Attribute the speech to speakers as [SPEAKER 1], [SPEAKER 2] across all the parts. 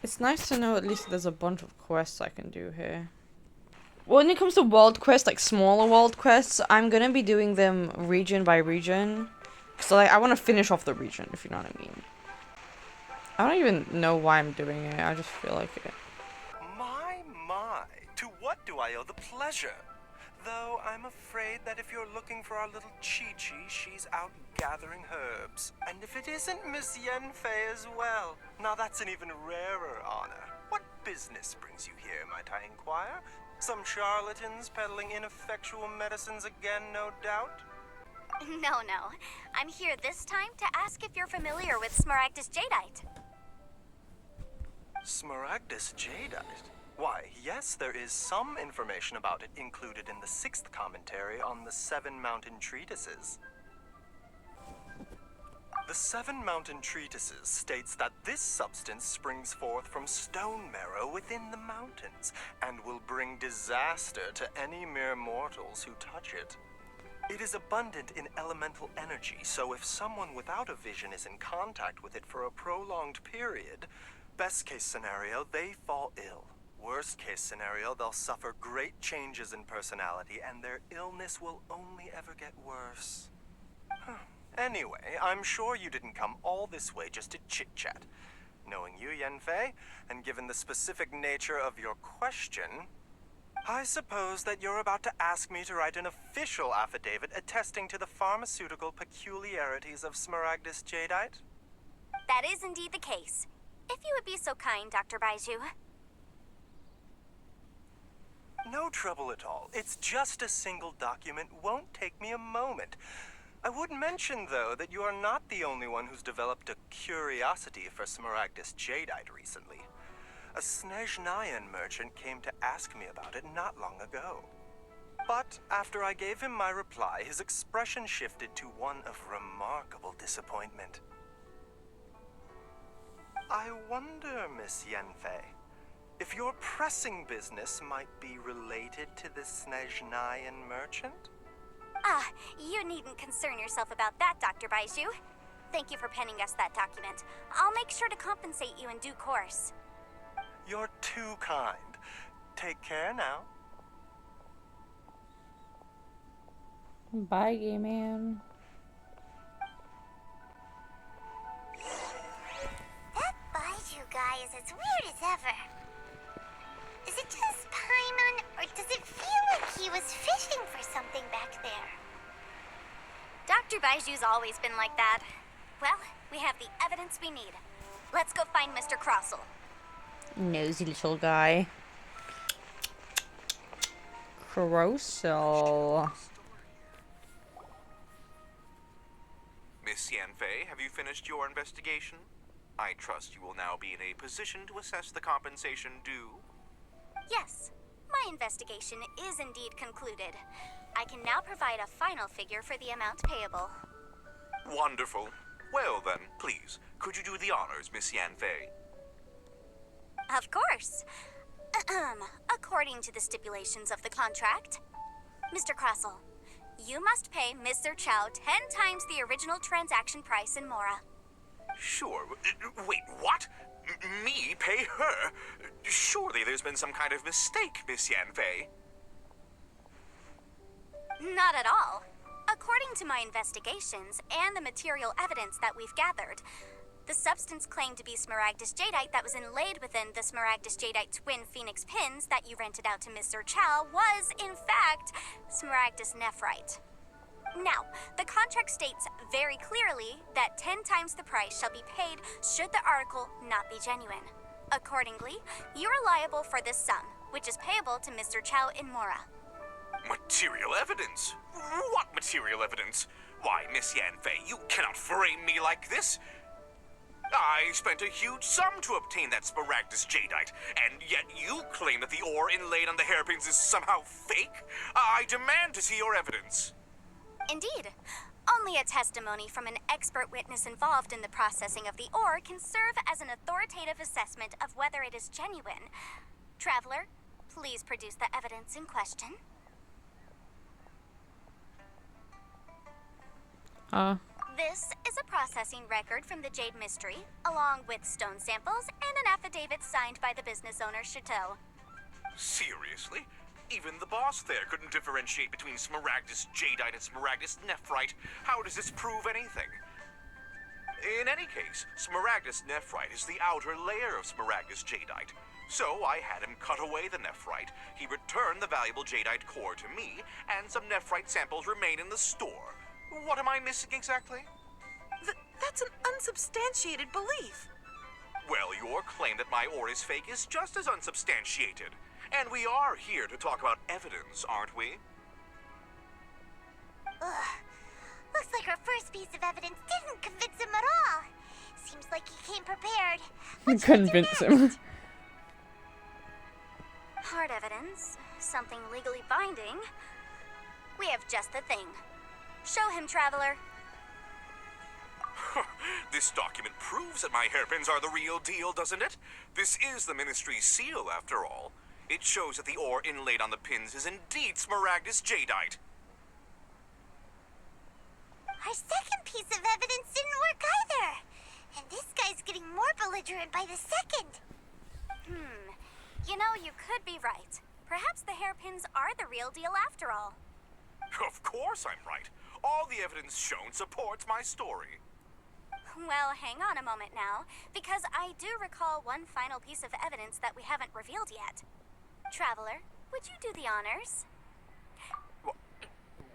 [SPEAKER 1] It's nice to know at least there's a bunch of quests I can do here. When it comes to world quests, like smaller world quests, I'm gonna be doing them region by region. So like, I want to finish off the region, if you know what I mean. I don't even know why I'm doing it, I just feel like it.
[SPEAKER 2] My, to what do I owe the pleasure? Though I'm afraid that if you're looking for our little Chi-Chi, she's out gathering herbs. And if it isn't Miss Yenfei as well, now that's an even rarer honor. What business brings you here, might I inquire? Some charlatans peddling ineffectual medicines again, no doubt?
[SPEAKER 3] No. I'm here this time to ask if you're familiar with Smaragdus Jadeite.
[SPEAKER 2] Smaragdus Jadeite? Why, yes, there is some information about it included in the 6th commentary on the 7 Mountain Treatises. The 7 Mountain Treatises states that this substance springs forth from stone marrow within the mountains, and will bring disaster to any mere mortals who touch it. It is abundant in elemental energy, so if someone without a vision is in contact with it for a prolonged period, best case scenario, they fall ill. Worst case scenario, they'll suffer great changes in personality, and their illness will only ever get worse. Anyway, I'm sure you didn't come all this way just to chit-chat. Knowing you, Yenfei, and given the specific nature of your question, I suppose that you're about to ask me to write an official affidavit attesting to the pharmaceutical peculiarities of Smaragdus Jadeite?
[SPEAKER 3] That is indeed the case. If you would be so kind, Dr. Baiju.
[SPEAKER 2] No trouble at all. It's just a single document. Won't take me a moment. I would mention, though, that you are not the only one who's developed a curiosity for Smaragdus Jadeite recently. A Snezhnayan merchant came to ask me about it not long ago. But after I gave him my reply, his expression shifted to one of remarkable disappointment. I wonder, Miss Yenfei, if your pressing business might be related to the Snezhnayan merchant?
[SPEAKER 3] You needn't concern yourself about that, Dr. Baiju. Thank you for penning us that document. I'll make sure to compensate you in due course.
[SPEAKER 2] You're too kind. Take care now.
[SPEAKER 1] Bye, gay man.
[SPEAKER 4] That Baiju guy is as weird as ever. Is it just Paimon, or does it feel like he was fishing for something back there?
[SPEAKER 3] Dr. Baiju's always been like that. Well, we have the evidence we need. Let's go find Mr. Crossell.
[SPEAKER 1] Nosy little guy. Crossell.
[SPEAKER 5] Miss Yanfei, have you finished your investigation? I trust you will now be in a position to assess the compensation due.
[SPEAKER 3] Yes, my investigation is indeed concluded. I can now provide a final figure for the amount payable.
[SPEAKER 5] Wonderful. Well then, please, could you do the honors, Miss Yanfei?
[SPEAKER 3] Of course. According to the stipulations of the contract, Mr. Crossell, you must pay Mr. Chow 10 times the original transaction price in Mora.
[SPEAKER 5] Sure. Wait, what? Me pay her? Surely there's been some kind of mistake, Miss Yanfei.
[SPEAKER 3] Not at all. According to my investigations and the material evidence that we've gathered, the substance claimed to be Smaragdus Jadeite that was inlaid within the Smaragdus Jadeite twin phoenix pins that you rented out to Mr. Chow was, in fact, Smaragdus Nephrite. Now, the contract states very clearly that 10 times the price shall be paid should the article not be genuine. Accordingly, you are liable for this sum, which is payable to Mr. Chow in Mora.
[SPEAKER 5] Material evidence? What material evidence? Why, Miss Yanfei, you cannot frame me like this. I spent a huge sum to obtain that Smaragdus Jadeite, and yet you claim that the ore inlaid on the hairpins is somehow fake? I demand to see your evidence.
[SPEAKER 3] Indeed. Only a testimony from an expert witness involved in the processing of the ore can serve as an authoritative assessment of whether it is genuine. Traveler, please produce the evidence in question. This is a processing record from the Jade Mystery, along with stone samples and an affidavit signed by the business owner, Chateau.
[SPEAKER 5] Seriously? Even the boss there couldn't differentiate between Smaragdus Jadeite and Smaragdus Nephrite. How does this prove anything? In any case, Smaragdus Nephrite is the outer layer of Smaragdus Jadeite. So I had him cut away the Nephrite. He returned the valuable Jadeite core to me, and some Nephrite samples remain in the store. What am I missing exactly?
[SPEAKER 6] That's an unsubstantiated belief.
[SPEAKER 5] Well, your claim that my ore is fake is just as unsubstantiated. And we are here to talk about evidence, aren't we?
[SPEAKER 4] Ugh. Looks like our first piece of evidence didn't convince him at all. Seems like he came prepared. What should we do
[SPEAKER 1] Convince him.
[SPEAKER 4] next?
[SPEAKER 3] Hard evidence, something legally binding. We have just the thing. Show him, Traveler.
[SPEAKER 5] This document proves that my hairpins are the real deal, doesn't it? This is the Ministry's seal, after all. It shows that the ore inlaid on the pins is indeed Smaragdus Jadeite.
[SPEAKER 4] Our second piece of evidence didn't work either. And this guy's getting more belligerent by the second.
[SPEAKER 3] You know, you could be right. Perhaps the hairpins are the real deal after all.
[SPEAKER 5] Of course I'm right. All the evidence shown supports my story.
[SPEAKER 3] Well, hang on a moment now, because I do recall one final piece of evidence that we haven't revealed yet. Traveler, would you do the honors?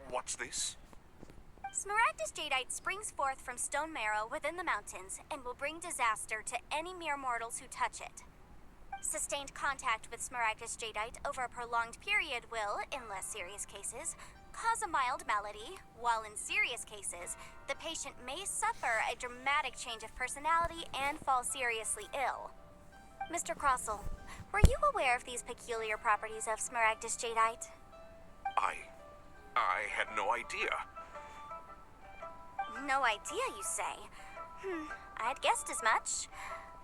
[SPEAKER 5] What's this?
[SPEAKER 3] Smaragdus Jadeite springs forth from stone marrow within the mountains and will bring disaster to any mere mortals who touch it. Sustained contact with Smaragdus Jadeite over a prolonged period will, in less serious cases, cause a mild malady, while in serious cases, the patient may suffer a dramatic change of personality and fall seriously ill. Mr. Crossell, were you aware of these peculiar properties of Smaragdus Jadeite?
[SPEAKER 5] I had no idea.
[SPEAKER 3] No idea, you say? I'd guessed as much.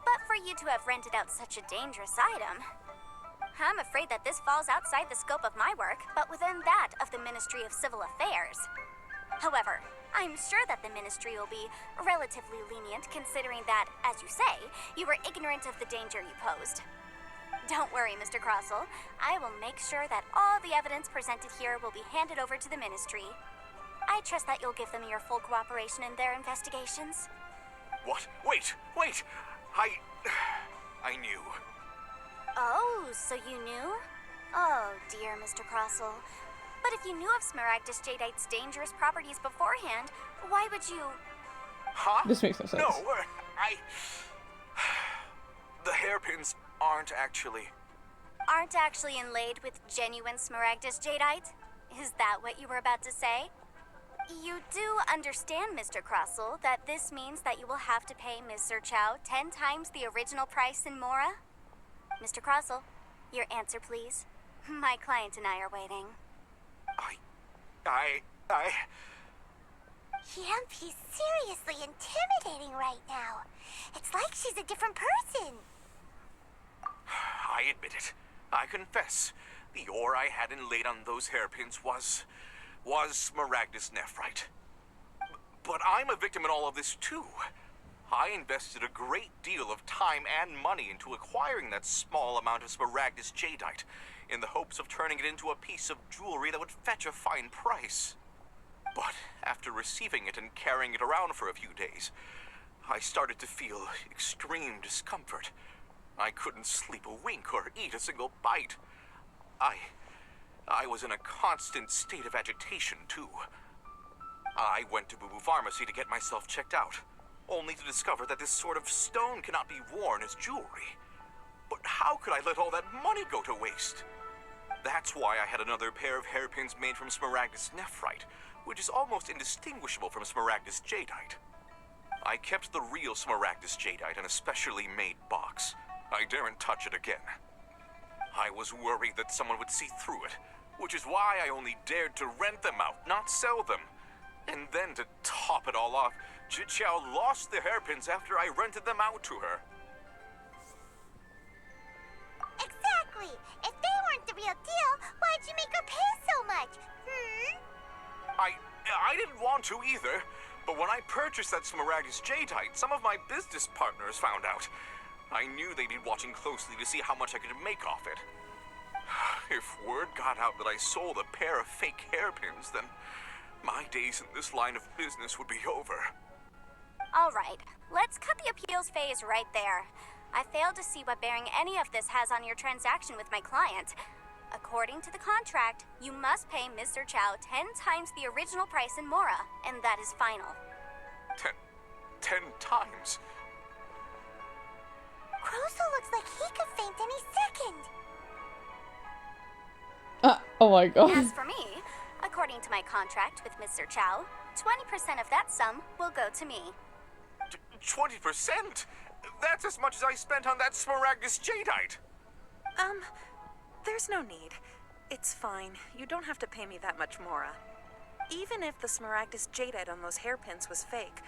[SPEAKER 3] But for you to have rented out such a dangerous item, I'm afraid that this falls outside the scope of my work, but within that of the Ministry of Civil Affairs. However, I'm sure that the Ministry will be relatively lenient considering that, as you say, you were ignorant of the danger you posed. Don't worry, Mr. Crossell. I will make sure that all the evidence presented here will be handed over to the Ministry. I trust that you'll give them your full cooperation in their investigations.
[SPEAKER 5] What? Wait! I knew.
[SPEAKER 3] Oh, so you knew? Oh, dear Mr. Crossell. But if you knew of Smaragdus Jadeite's dangerous properties beforehand, why would you...
[SPEAKER 5] Huh?
[SPEAKER 1] This makes no sense.
[SPEAKER 5] No, the hairpins aren't actually...
[SPEAKER 3] Aren't actually inlaid with genuine Smaragdus Jadeite? Is that what you were about to say? You do understand, Mr. Crossell, that this means that you will have to pay Ms. Zerchow 10 times the original price in Mora? Mr. Crossell, your answer, please. My client and I are waiting.
[SPEAKER 4] Yep, he's seriously intimidating right now. It's like she's a different person.
[SPEAKER 5] I admit it. I confess. The ore I had inlaid on those hairpins was Smaragdus Nephrite. But I'm a victim in all of this too. I invested a great deal of time and money into acquiring that small amount of Smaragdus Jadeite, in the hopes of turning it into a piece of jewelry that would fetch a fine price. But after receiving it and carrying it around for a few days, I started to feel extreme discomfort. I couldn't sleep a wink or eat a single bite. I was in a constant state of agitation, too. I went to Boo Boo Pharmacy to get myself checked out, only to discover that this sort of stone cannot be worn as jewelry. But how could I let all that money go to waste? That's why I had another pair of hairpins made from Smaragdus Nephrite, which is almost indistinguishable from Smaragdus Jadeite. I kept the real Smaragdus Jadeite in a specially made box. I daren't touch it again. I was worried that someone would see through it, which is why I only dared to rent them out, not sell them. And then to top it all off, Zhiqiao lost the hairpins after I rented them out to her.
[SPEAKER 4] Exactly. If they weren't the real deal, why'd you make her pay so much?
[SPEAKER 5] I didn't want to either, but when I purchased that Smaragdus Jadeite, some of my business partners found out. I knew they'd be watching closely to see how much I could make off it. If word got out that I sold a pair of fake hairpins, then my days in this line of business would be over.
[SPEAKER 3] All right, let's cut the appeals phase right there. I failed to see what bearing any of this has on your transaction with my client. According to the contract, you must pay Mr. Chow 10 times the original price in Mora, and that is final.
[SPEAKER 5] 10 times?
[SPEAKER 4] Croso looks like he could faint any second.
[SPEAKER 1] Oh my god.
[SPEAKER 3] As for me, according to my contract with Mr. Chow, 20% of that sum will go to me.
[SPEAKER 5] 20%? That's as much as I spent on that Smaragdus Jadeite.
[SPEAKER 6] There's no need. It's fine. You don't have to pay me that much, Mora. Even if the Smaragdus Jadeite on those hairpins was fake,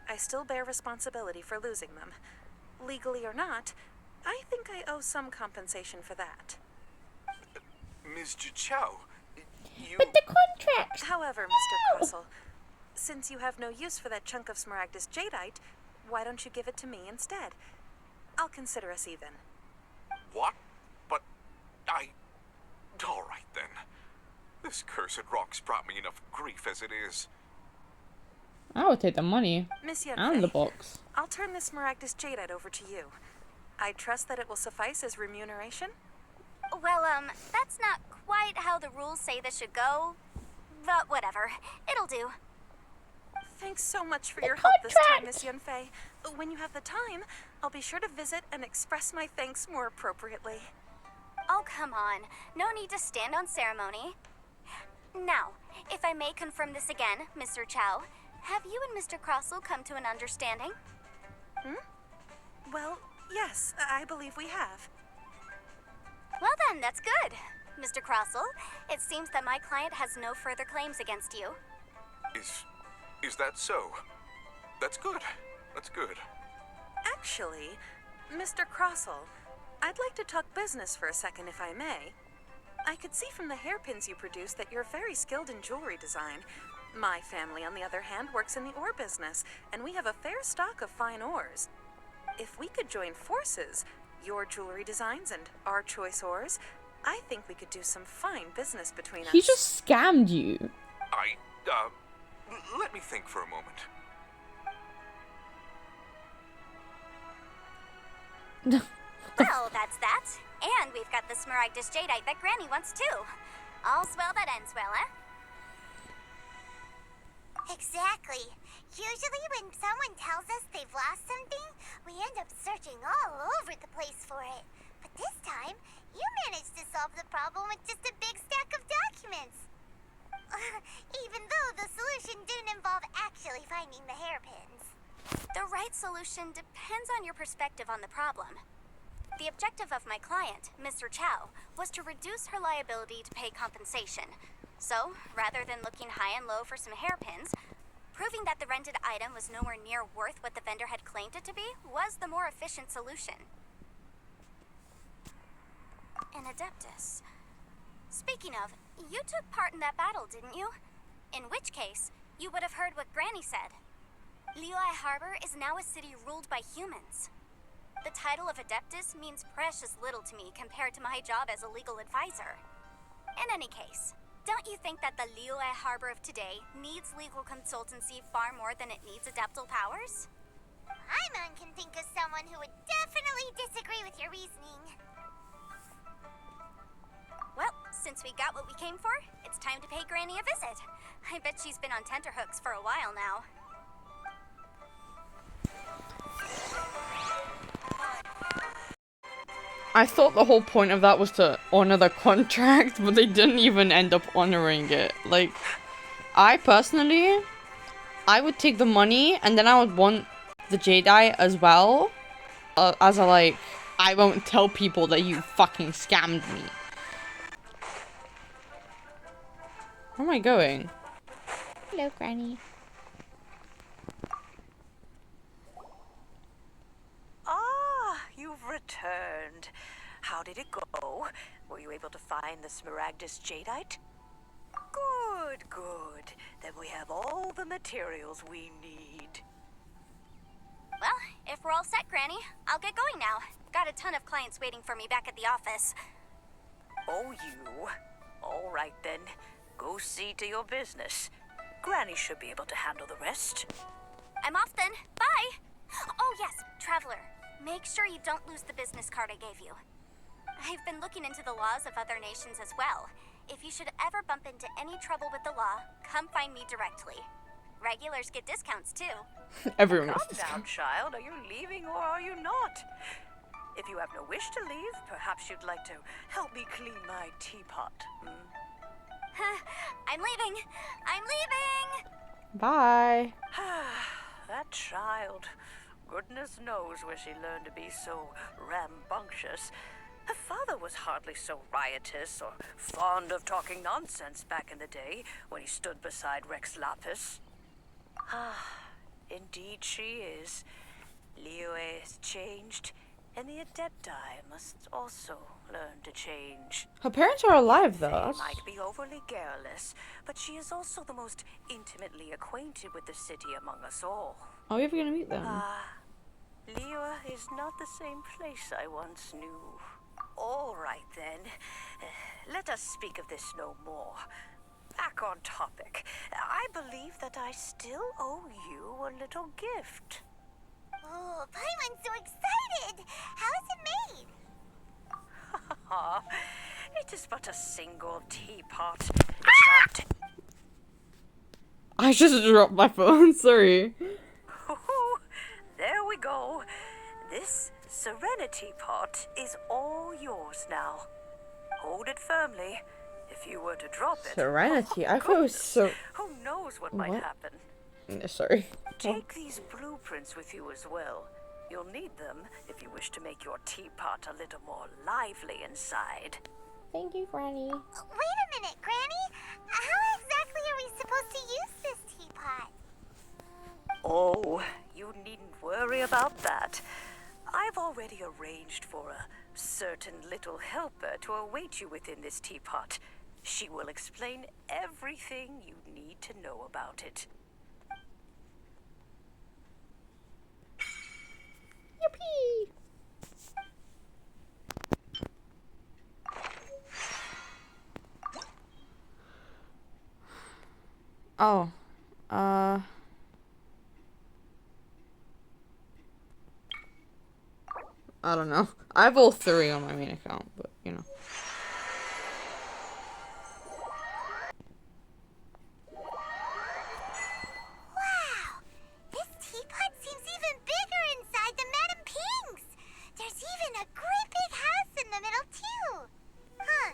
[SPEAKER 6] I still bear responsibility for losing them. Legally or not, I think I owe some compensation for that.
[SPEAKER 5] Ms. Chow, you...
[SPEAKER 1] But the contract!
[SPEAKER 6] However, Mr. Crossel, since you have no use for that chunk of Smaragdus Jadeite, why don't you give it to me instead? I'll consider us even.
[SPEAKER 5] What? But all right then. This cursed rock's brought me enough grief as it is.
[SPEAKER 1] I would take the money
[SPEAKER 6] Miss
[SPEAKER 1] and the
[SPEAKER 6] Yenfei,
[SPEAKER 1] box.
[SPEAKER 6] I'll turn this Smaragdus Jadeite over to you. I trust that it will suffice as remuneration?
[SPEAKER 3] Well, that's not quite how the rules say this should go. But whatever. It'll do.
[SPEAKER 6] Thanks so much for
[SPEAKER 1] The
[SPEAKER 6] your help this time,
[SPEAKER 1] contract!
[SPEAKER 6] Miss Yunfei. When you have the time, I'll be sure to visit and express my thanks more appropriately.
[SPEAKER 3] Oh, come on. No need to stand on ceremony. Now, if I may confirm this again, Mr. Chow, have you and Mr. Crossel come to an understanding?
[SPEAKER 6] Well, yes, I believe we have.
[SPEAKER 3] Well then, that's good. Mr. Crossel, it seems that my client has no further claims against you.
[SPEAKER 5] Is that so? That's good. That's good.
[SPEAKER 6] Actually, Mr. Crossel, I'd like to talk business for a second, if I may. I could see from the hairpins you produce that you're very skilled in jewelry design. My family, on the other hand, works in the ore business, and we have a fair stock of fine ores. If we could join forces, your jewelry designs and our choice ores, I think we could do some fine business between us.
[SPEAKER 1] He just scammed you.
[SPEAKER 5] Let me think for a moment.
[SPEAKER 3] Well, that's that. And we've got the Smaragdus Jadeite that Granny wants too. All's well that ends well, eh?
[SPEAKER 4] Exactly. Usually when someone tells us they've lost something, we end up searching all over the place for it. But this time, you managed to solve the problem with just a big stack of documents. Even though the solution didn't involve actually finding the hairpins.
[SPEAKER 3] The right solution depends on your perspective on the problem. The objective of my client, Mr. Chow, was to reduce her liability to pay compensation. So, rather than looking high and low for some hairpins, proving that the rented item was nowhere near worth what the vendor had claimed it to be was the more efficient solution. An Adeptus. Speaking of, you took part in that battle, didn't you? In which case, you would have heard what Granny said. Liyue Harbor is now a city ruled by humans. The title of Adeptus means precious little to me compared to my job as a legal advisor. In any case, don't you think that the Liyue Harbor of today needs legal consultancy far more than it needs adeptal powers?
[SPEAKER 4] Paimon can think of someone who would definitely disagree with your reasoning.
[SPEAKER 3] Well, since we got what we came for, it's time to pay Granny a visit. I bet she's been on tenterhooks for a while now.
[SPEAKER 1] I thought the whole point of that was to honor the contract, but they didn't even end up honoring it. Like, I personally, I would take the money and then I would want the Jadeite as well. As a like, I won't tell people that you fucking scammed me. Where am I going? Hello, Granny.
[SPEAKER 7] You've returned. How did it go? Were you able to find the Smaragdus Jadeite? Good, good. Then we have all the materials we need.
[SPEAKER 3] Well, if we're all set, Granny, I'll get going now. Got a ton of clients waiting for me back at the office.
[SPEAKER 7] Oh, you. All right then. Go see to your business. Granny should be able to handle the rest.
[SPEAKER 3] I'm off then. Bye! Oh yes, Traveler. Make sure you don't lose the business card I gave you. I've been looking into the laws of other nations as well. If you should ever bump into any trouble with the law, come find me directly. Regulars get discounts too.
[SPEAKER 1] Everyone
[SPEAKER 7] Calm
[SPEAKER 1] gets
[SPEAKER 7] down, child. Are you leaving or are you not? If you have no wish to leave, perhaps you'd like to help me clean my teapot.
[SPEAKER 3] I'm leaving. I'm leaving!
[SPEAKER 1] Bye.
[SPEAKER 7] That child. Goodness knows where she learned to be so rambunctious. Her father was hardly so riotous or fond of talking nonsense back in the day when he stood beside Rex Lapis. Indeed she is. Liyue has changed, and the Adepti must also learn to change.
[SPEAKER 1] Her parents are alive, though.
[SPEAKER 7] She
[SPEAKER 1] That's-
[SPEAKER 7] might be overly garrulous, but she is also the most intimately acquainted with the city among us all.
[SPEAKER 1] Are we ever gonna meet them?
[SPEAKER 7] Liyue is not the same place I once knew. All right, then. Let us speak of this no more. Back on topic. I believe that I still owe you a little gift.
[SPEAKER 4] Oh, Paimon's so excited! How is it made?
[SPEAKER 7] It is but a single teapot. It's not...
[SPEAKER 1] I just dropped my phone. Sorry.
[SPEAKER 7] There we go. This Serenity pot is all yours now. Hold it firmly. If you were to drop it...
[SPEAKER 1] Serenity.
[SPEAKER 7] oh,
[SPEAKER 1] I thought it was
[SPEAKER 7] goodness,
[SPEAKER 1] so.
[SPEAKER 7] Who knows what might
[SPEAKER 1] What?
[SPEAKER 7] happen?
[SPEAKER 1] Sorry.
[SPEAKER 7] Take these blueprints with you as well. You'll need them if you wish to make your teapot a little more lively inside.
[SPEAKER 1] Thank you, Granny.
[SPEAKER 4] Wait a minute, Granny. How exactly are we supposed to use this teapot?
[SPEAKER 7] Oh, you needn't worry about that. I've already arranged for a certain little helper to await you within this teapot. She will explain everything you need to know about it.
[SPEAKER 1] Yippee! Oh. I don't know. I have all 3 on my main account, but you know.
[SPEAKER 4] Wow! This teapot seems even bigger inside than Madame Ping's! There's even a great big house in the middle, too! Huh.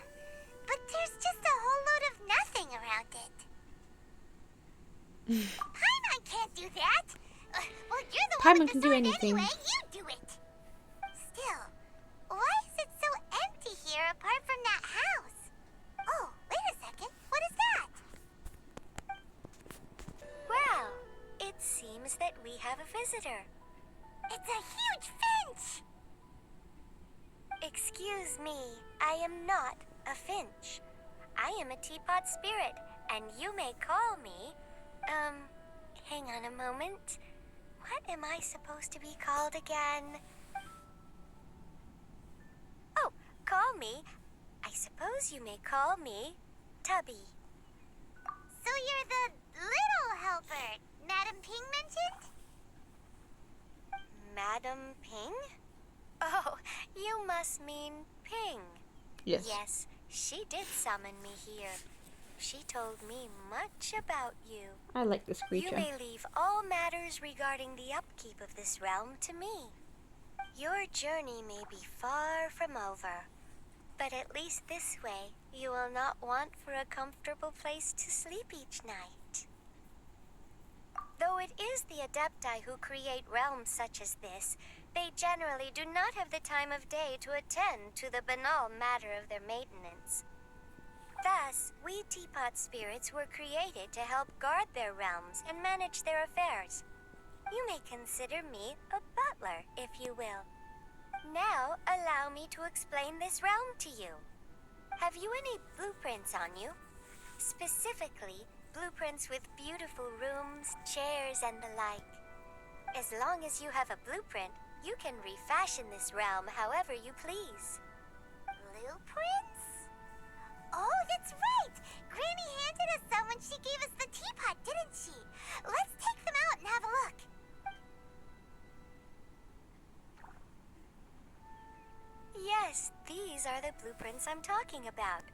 [SPEAKER 4] But there's just a whole load of nothing around it. Paimon can't do that! Well, you're the
[SPEAKER 1] Paimon
[SPEAKER 4] one with
[SPEAKER 1] can
[SPEAKER 4] the
[SPEAKER 1] do
[SPEAKER 4] sword
[SPEAKER 1] anything.
[SPEAKER 4] anyway. You do it! Still, why is it so empty here apart from that house? Oh, wait a second. What is that?
[SPEAKER 3] Well, it seems that we have a visitor.
[SPEAKER 4] It's a huge finch!
[SPEAKER 3] Excuse me, I am not a finch. I am a teapot spirit, and you may call me... hang on a moment. What am I supposed to be called again? Oh, call me. I suppose you may call me Tubby.
[SPEAKER 4] So you're the little helper Madame Ping mentioned?
[SPEAKER 3] Madam Ping? Oh, you must mean Ping.
[SPEAKER 1] Yes.
[SPEAKER 3] Yes, she did summon me here. She told me much about you.
[SPEAKER 1] I like this
[SPEAKER 3] You
[SPEAKER 1] creature.
[SPEAKER 3] may leave all matters regarding the upkeep of this realm to me. Your journey may be far from over, but at least this way you will not want for a comfortable place to sleep each night. Though it is the Adepti who create realms such as this, they generally do not have the time of day to attend to the banal matter of their maintenance. Thus, we teapot spirits were created to help guard their realms and manage their affairs. You may consider me a butler, if you will. Now, allow me to explain this realm to you. Have you any blueprints on you? Specifically, blueprints with beautiful rooms, chairs, and the like.
[SPEAKER 4] As long as you have a blueprint, you can refashion this realm however you please. Blueprints? Oh, that's right! Granny handed us some when she gave us the teapot, didn't she? Let's take them out and have a look. Yes, these are the blueprints I'm talking about.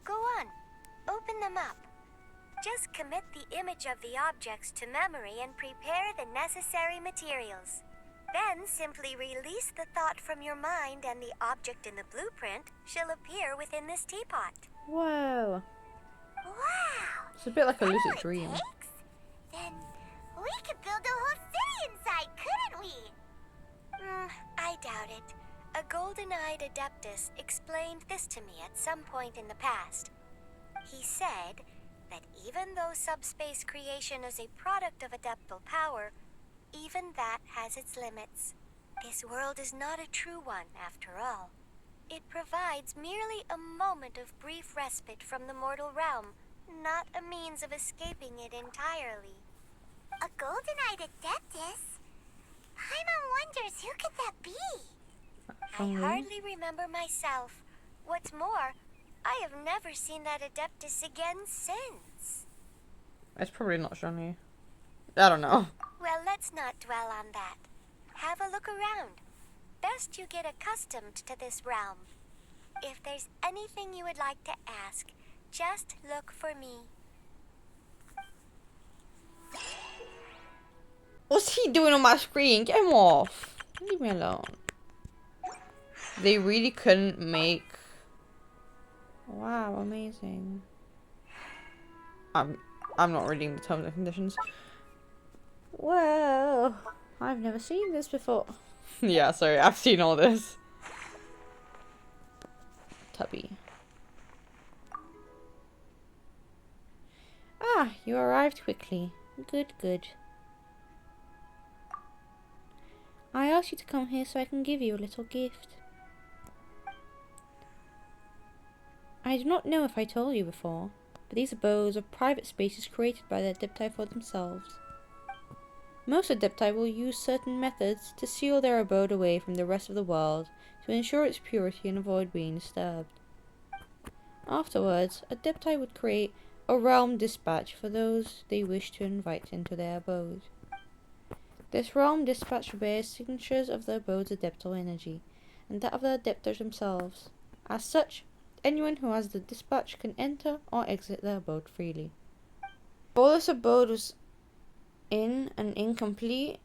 [SPEAKER 4] Go on, open them up. Just commit the image of the objects to memory and prepare the necessary materials. Then simply release the thought from your mind and the object in the blueprint shall appear within this teapot.
[SPEAKER 1] Whoa.
[SPEAKER 4] Wow!
[SPEAKER 1] It's a bit like a
[SPEAKER 4] Is that
[SPEAKER 1] lucid
[SPEAKER 4] all it
[SPEAKER 1] dream.
[SPEAKER 4] takes? Then we could build a whole city inside, couldn't we? I doubt it. A golden-eyed adeptus explained this to me at some point in the past. He said that even though subspace creation is a product of adeptal power, even that has its limits. This world is not a true one, after all. It provides merely a moment of brief respite from the mortal realm, not a means of escaping it entirely. A golden-eyed adeptus? Paimon wonders who could that be? I hardly remember myself. What's more, I have never seen that adeptus again since.
[SPEAKER 1] It's probably not Johnny. I don't know.
[SPEAKER 4] Well, let's not dwell on that. Have a look around. Best you get accustomed to this realm. If there's anything you would like to ask, just look for me.
[SPEAKER 1] What's he doing on my screen? Get him off. Leave me alone. They really couldn't make... Wow, amazing. I'm not reading the terms and conditions. Well, I've never seen this before. Yeah, sorry, I've seen all this. Tubby. Ah, you arrived quickly. Good, good. I asked you to come here so I can give you a little gift. I do not know if I told you before, but these abodes are private spaces created by the Adepti for themselves. Most Adepti will use certain methods to seal their abode away from the rest of the world to ensure its purity and avoid being disturbed. Afterwards, Adepti would create a realm dispatch for those they wish to invite into their abode. This realm dispatch bears signatures of the abode's adeptal energy, and that of the adeptors themselves. As such, anyone who has the dispatch can enter or exit the abode freely. While this abode was in an incomplete,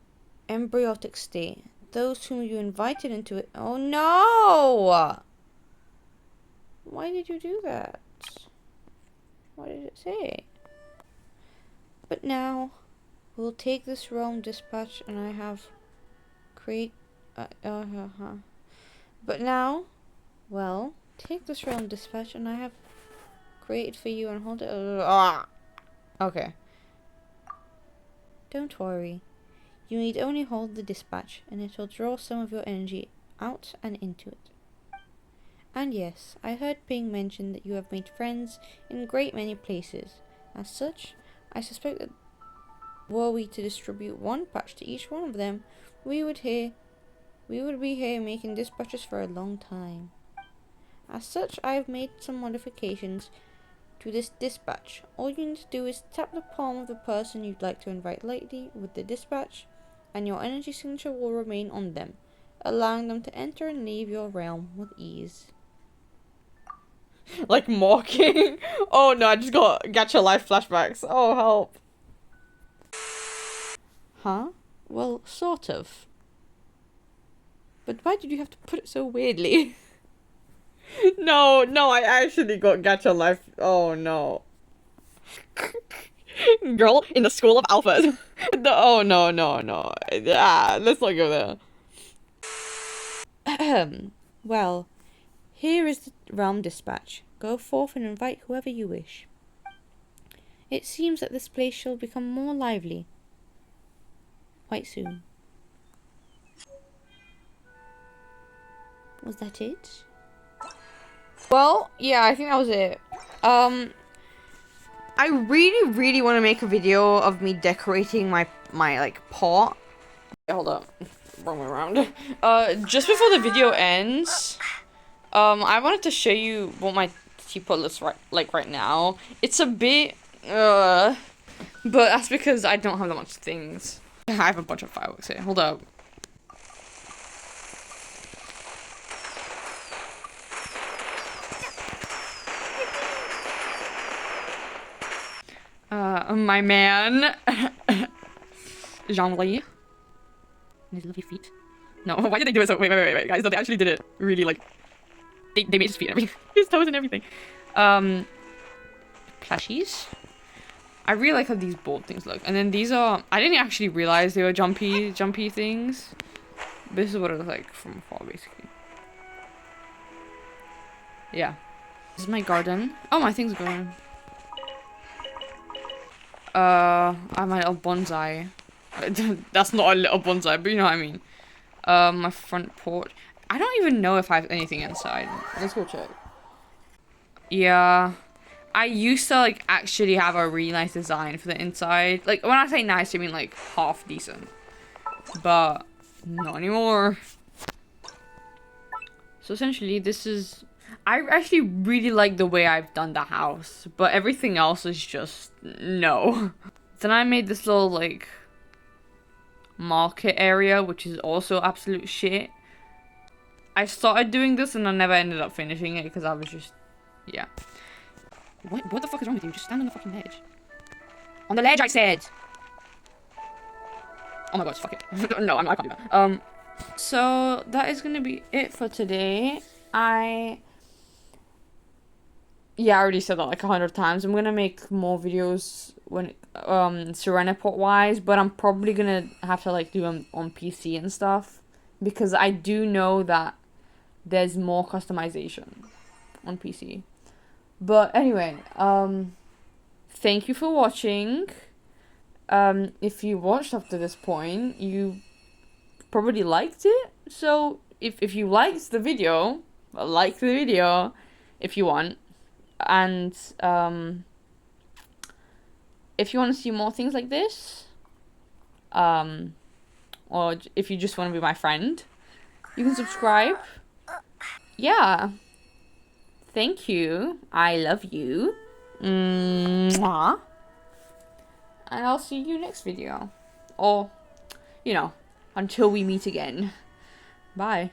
[SPEAKER 1] embryotic state, those whom you invited into it... Oh no! Why did you do that? What did it say? But now... We'll take this realm dispatch and I have create But now, well, take this realm dispatch and I have created for you and hold it. Okay. Don't worry. You need only hold the dispatch and it will draw some of your energy out and into it. And yes, I heard Ping mention that you have made friends in a great many places. As such, I suspect that were we to distribute one patch to each one of them, we would be here making dispatches for a long time. As such, I have made some modifications to this dispatch. All you need to do is tap the palm of the person you'd like to invite lightly with the dispatch, and your energy signature will remain on them, allowing them to enter and leave your realm with ease. Like mocking? Oh no, I just got Gacha Life flashbacks. Oh, help. Huh? Well, sort of. But why did you have to put it so weirdly? No, I actually got Gacha Life. Oh no. Girl in the school of alphas. Oh no. Ah, let's not go there. Well, here is the realm dispatch. Go forth and invite whoever you wish. It seems that this place shall become more lively quite soon. Was that it? Well, yeah, I think that was it. I really want to make a video of me decorating my like pot. Hold up. Wrong way around. Just before the video ends, I wanted to show you what my teapot looks right now. It's a bit, but that's because I don't have that much things. I have a bunch of fireworks here. Hold up. My man, Rangel. His lovely feet. No, why did they do it so? Wait, guys. No, they actually did it really like. They made his feet and everything, his toes and everything. Plushies. I really like how these board things look. And then these are. I didn't actually realize they were jumpy things. This is what it looks like from afar, basically. Yeah. This is my garden. Oh, my thing's going. I have my little bonsai. That's not a little bonsai, but you know what I mean. My front porch. I don't even know if I have anything inside. Let's go check. Yeah. I used to, like, actually have a really nice design for the inside. Like, when I say nice, I mean, like, half decent. But, not anymore. So, essentially, this is... I actually really like the way I've done the house. But everything else is just... no. Then I made this little, like... market area, which is also absolute shit. I started doing this and I never ended up finishing it because I was just... yeah. What the fuck is wrong with you? Just stand on the fucking ledge. On the ledge, I said! Oh my god, fuck it. No, I can't do that. So, that is gonna be it for today. Yeah, I already said that like 100 times. I'm gonna make more videos when Serenitea wise, but I'm probably gonna have to like do them on PC and stuff because I do know that there's more customization on PC. But anyway, thank you for watching. If you watched up to this point, you probably liked it. So if you liked the video, like the video if you want. And if you want to see more things like this, or if you just want to be my friend, you can subscribe. Yeah. Thank you. I love you. Mwah. And I'll see you next video. Or, you know, until we meet again. Bye.